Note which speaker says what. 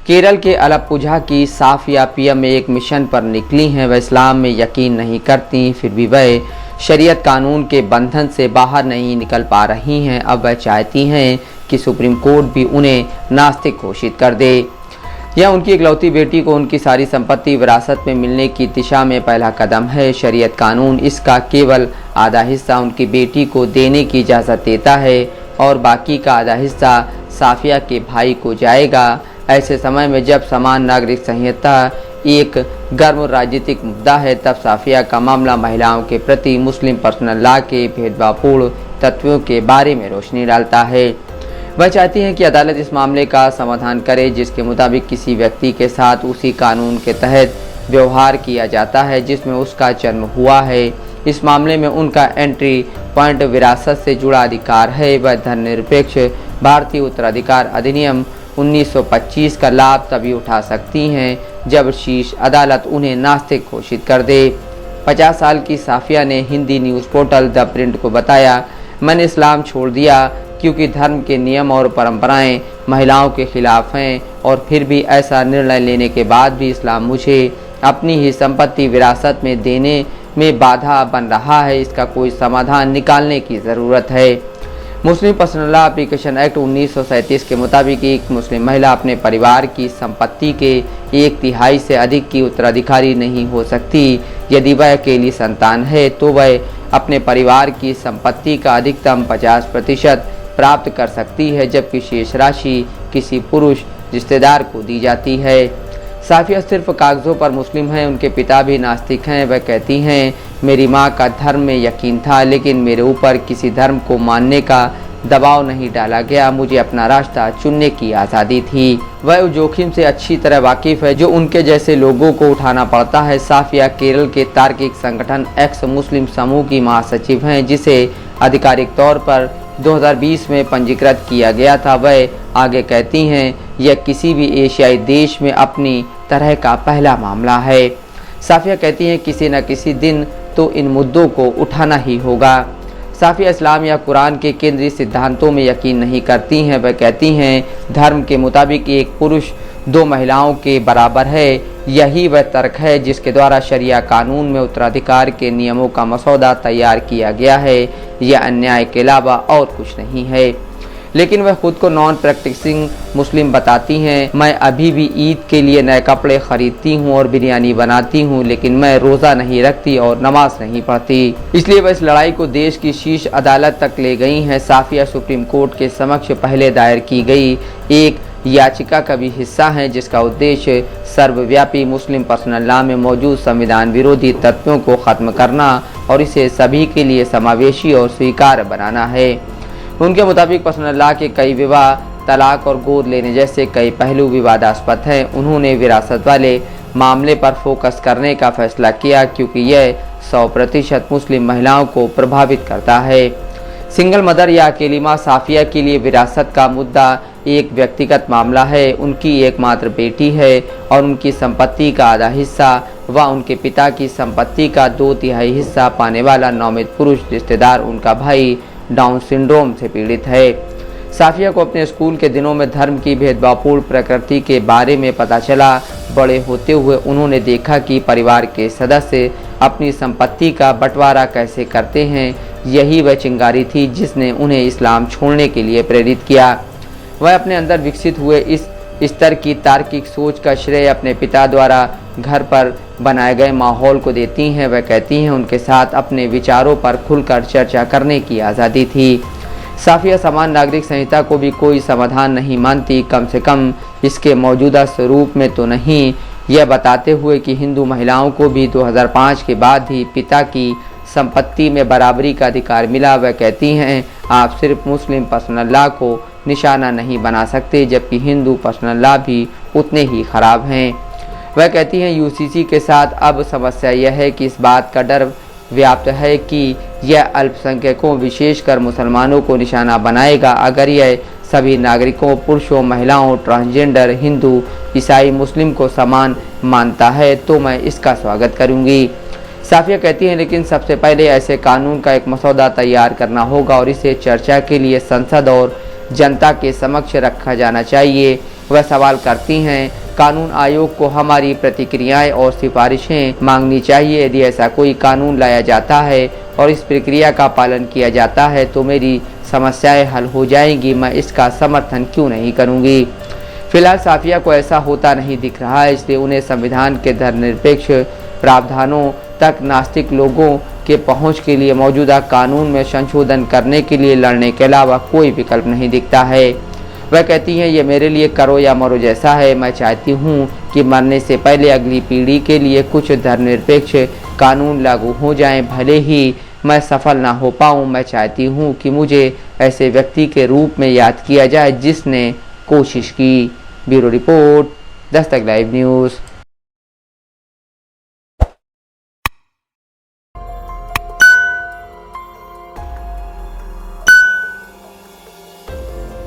Speaker 1: केरल के अलप्पुझा की साफिया पीएम एक मिशन पर निकली हैं। वह इस्लाम में यकीन नहीं करती, फिर भी वह शरीयत कानून के बंधन से बाहर नहीं निकल पा रही हैं। अब वह चाहती हैं कि सुप्रीम कोर्ट भी उन्हें नास्तिक घोषित कर दे। यह उनकी इकलौती बेटी को उनकी सारी संपत्ति विरासत में मिलने की दिशा में पहला कदम है। शरीयत कानून इसका केवल आधा हिस्सा उनकी बेटी को देने की इजाज़त देता है और बाकी का आधा हिस्सा साफिया के भाई को जाएगा। ऐसे समय में जब समान नागरिक संहिता एक गर्म राजनीतिक मुद्दा है, तब साफिया का मामला महिलाओं के प्रति मुस्लिम पर्सनल लॉ के भेदभावपूर्ण तत्वों के बारे में रोशनी डालता है। वह चाहती हैं कि अदालत इस मामले का समाधान करे जिसके मुताबिक किसी व्यक्ति के साथ उसी कानून के तहत व्यवहार किया जाता है जिसमें उसका जन्म हुआ है। इस मामले में उनका एंट्री पॉइंट विरासत से जुड़ा अधिकार है। वह धर्मनिरपेक्ष भारतीय उत्तराधिकार अधिनियम 1925 का लाभ तभी उठा सकती हैं जब शीर्ष अदालत उन्हें नास्तिक घोषित कर दे। 50 साल की साफिया ने Hindi news portal the print को बताया, मैंने इस्लाम छोड़ दिया क्योंकि धर्म के नियम और परंपराएं महिलाओं के खिलाफ हैं और फिर भी ऐसा निर्णय लेने के बाद भी इस्लाम मुझे अपनी ही संपत्ति विरासत में देने में बाधा बन रहा है। इसका कोई समाधान निकालने की ज़रूरत है। मुस्लिम पर्सनल लॉ एप्लीकेशन एक्ट 1937 के मुताबिक एक मुस्लिम महिला अपने परिवार की संपत्ति के 1/3 से अधिक की उत्तराधिकारी नहीं हो सकती। यदि वह अकेली संतान है तो वह अपने परिवार की संपत्ति का अधिकतम 50% प्राप्त कर सकती है, जबकि शेष राशि किसी पुरुष रिश्तेदार को दी जाती है। साफिया सिर्फ कागज़ों पर मुस्लिम हैं, उनके पिता भी नास्तिक हैं। वह कहती हैं, मेरी माँ का धर्म में यकीन था लेकिन मेरे ऊपर किसी धर्म को मानने का दबाव नहीं डाला गया। मुझे अपना रास्ता चुनने की आज़ादी थी। वह उस जोखिम से अच्छी तरह वाकिफ़ है जो उनके जैसे लोगों को उठाना पड़ता है। साफिया केरल के तार्किक संगठन एक्स मुस्लिम समूह की महासचिव हैं, जिसे आधिकारिक तौर पर 2020 में पंजीकृत किया गया था। वह आगे कहती हैं, यह किसी भी एशियाई देश में अपनी तरह का पहला मामला है। साफिया कहती हैं, किसी न किसी दिन तो इन मुद्दों को उठाना ही होगा। साफिया इस्लाम या कुरान के केंद्रीय सिद्धांतों में यकीन नहीं करती हैं। वह कहती हैं, धर्म के मुताबिक एक पुरुष 2 महिलाओं के बराबर है। यही वह तर्क है जिसके द्वारा शरिया कानून में उत्तराधिकार के नियमों का मसौदा तैयार किया गया है। यह अन्याय के अलावा और कुछ नहीं है। लेकिन वह खुद को नॉन प्रैक्टिसिंग मुस्लिम बताती हैं। मैं अभी भी ईद के लिए नए कपड़े खरीदती हूँ और बिरयानी बनाती हूँ, लेकिन मैं रोज़ा नहीं रखती और नमाज नहीं पढ़ती। इसलिए वह इस लड़ाई को देश की शीर्ष अदालत तक ले गई हैं। साफिया सुप्रीम कोर्ट के समक्ष पहले दायर की गई एक याचिका का भी हिस्सा हैं, जिसका उद्देश्य सर्वव्यापी मुस्लिम पर्सनल लॉ में मौजूद संविधान विरोधी तत्वों को ख़त्म करना और इसे सभी के लिए समावेशी और स्वीकार्य बनाना है। उनके मुताबिक पर्सनल लॉ के कई विवाह, तलाक और गोद लेने जैसे कई पहलू विवादास्पद हैं। उन्होंने विरासत वाले मामले पर फोकस करने का फैसला किया क्योंकि यह 100% मुस्लिम महिलाओं को प्रभावित करता है। सिंगल मदर या अकेली माँ साफिया के लिए विरासत का मुद्दा एक व्यक्तिगत मामला है। उनकी एकमात्र बेटी है और उनकी संपत्ति का आधा हिस्सा व उनके पिता की संपत्ति का 2/3 हिस्सा पाने वाला नौमित पुरुष रिश्तेदार उनका भाई डाउन सिंड्रोम से पीड़ित है। साफिया को अपने स्कूल के दिनों में धर्म की भेदभावपूर्ण प्रकृति के बारे में पता चला। बड़े होते हुए उन्होंने देखा कि परिवार के सदस्य अपनी संपत्ति का बंटवारा कैसे करते हैं। यही वह चिंगारी थी जिसने उन्हें इस्लाम छोड़ने के लिए प्रेरित किया। वह अपने अंदर विकसित हुए इस स्तर की तार्किक सोच का श्रेय अपने पिता द्वारा घर पर बनाए गए माहौल को देती हैं। वह कहती हैं, उनके साथ अपने विचारों पर खुलकर चर्चा करने की आज़ादी थी। साफिया समान नागरिक संहिता को भी कोई समाधान नहीं मानती, कम से कम इसके मौजूदा स्वरूप में तो नहीं। यह बताते हुए कि हिंदू महिलाओं को भी 2005 के बाद ही पिता की संपत्ति में बराबरी का अधिकार मिला। वह कहती हैं, आप सिर्फ मुस्लिम पर्सनल लॉ को निशाना नहीं बना सकते, जबकि हिंदू पर्सनल लॉ भी उतने ही खराब हैं। वह कहती हैं, यूसीसी के साथ अब समस्या यह है कि इस बात का डर व्याप्त है कि यह अल्पसंख्यकों विशेषकर मुसलमानों को निशाना बनाएगा। अगर यह सभी नागरिकों, पुरुषों, महिलाओं, ट्रांसजेंडर, हिंदू, ईसाई, मुस्लिम को समान मानता है तो मैं इसका स्वागत करूंगी। साफिया कहती हैं, लेकिन सबसे पहले ऐसे कानून का एक मसौदा तैयार करना होगा और इसे चर्चा के लिए संसद और जनता के समक्ष रखा जाना चाहिए। वह सवाल करती हैं, कानून आयोग को हमारी प्रतिक्रियाएं और सिफारिशें मांगनी चाहिए। यदि ऐसा कोई कानून लाया जाता है और इस प्रक्रिया का पालन किया जाता है तो मेरी समस्याएं हल हो जाएंगी। मैं इसका समर्थन क्यों नहीं करूंगी। फिलहाल साफिया को ऐसा होता नहीं दिख रहा है, इसलिए उन्हें संविधान के धर्मनिरपेक्ष प्रावधानों तक नास्तिक लोगों के पहुंच के लिए मौजूदा कानून में संशोधन करने के लिए लड़ने के अलावा कोई विकल्प नहीं दिखता है। वह कहती हैं, ये मेरे लिए करो या मरो जैसा है। मैं चाहती हूँ कि मरने से पहले अगली पीढ़ी के लिए कुछ धर्मनिरपेक्ष कानून लागू हो जाएं, भले ही मैं सफल ना हो पाऊँ। मैं चाहती हूँ कि मुझे ऐसे व्यक्ति के रूप में याद किया जाए जिसने कोशिश की। Bureau report, Dastak live news.